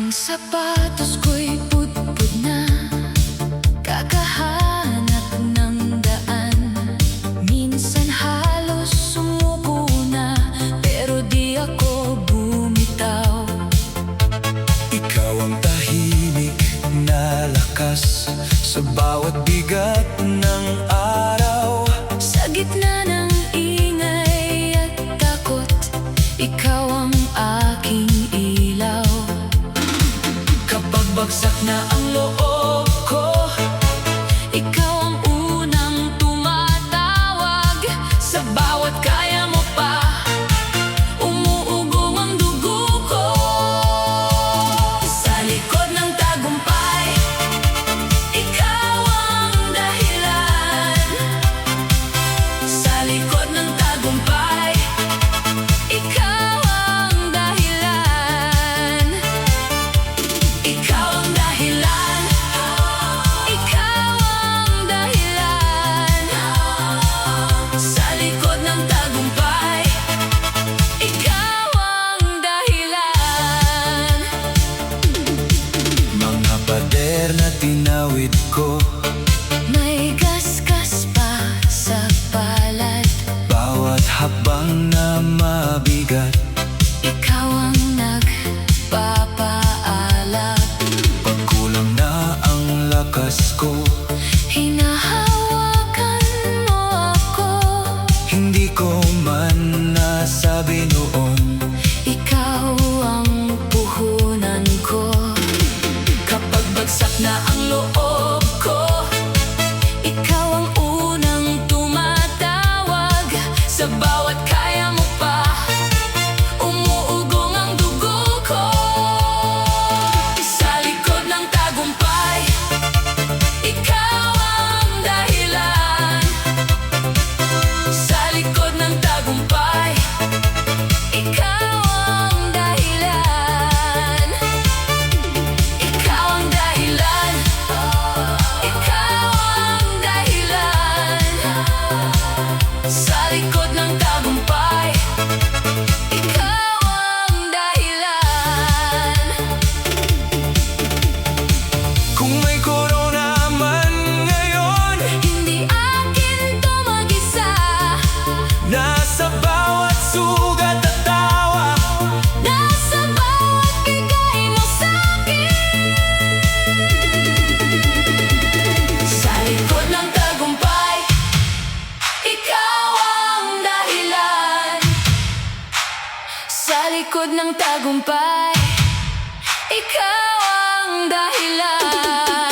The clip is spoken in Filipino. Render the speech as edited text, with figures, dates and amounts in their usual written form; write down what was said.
Ang sapatos ko'y pudpud na, kakahanap ng daan. Minsan halos sumuko na, pero di ako bumitaw. Ikaw ang tahimik na lakas sa bawat bigat ng araw. Sa gitna ng ingay at takot, ikaw ang aking ilaw. Kapag bagsak na ang loob ko, Ikaw ang unang tumatawag. Sa bawat kaya mo pa, umuugong ang dugo ko. Sa likod ng tagumpay, ikaw ang dahilan. Sa likod ng tagumpay, ikaw ang dahilan. Ikaw ang dahilan. Ikaw ang dahilan. Sa likod ng tagumpay, ikaw ang dahilan. mga pader na tinawid ko, May gasgas pa sa palad. bawat hakbang na mabigat. Ikaw ang nagpapaalab. Pag kulang na ang lakas ko, Hinahawakan mo ako. hindi ko man nasabi noon. Ikaw ang puhunan ko. Kapag bagsak na ang loob ko, ikaw ang unang tumatawag. Sa bawat kaya mo pa, umuugong ang dugo ko. Sa likod ng tagumpay, ikaw ang dahilan. Sa likod ng tagumpay, ikaw ang dahilan. Ikaw ang dahilan. Ikaw ang dahilan. Sa likod ng tagumpay, ikaw ang dahilan. Kung may corona man ngayon, Hindi akin to mag-isa. nasa bawat sugat at tawa. Nasa bawat bigay mo sa'kin. Sa likod ng tagumpay, ikaw ang dahilan. Sa likod ng tagumpay, ikaw ang dahilan.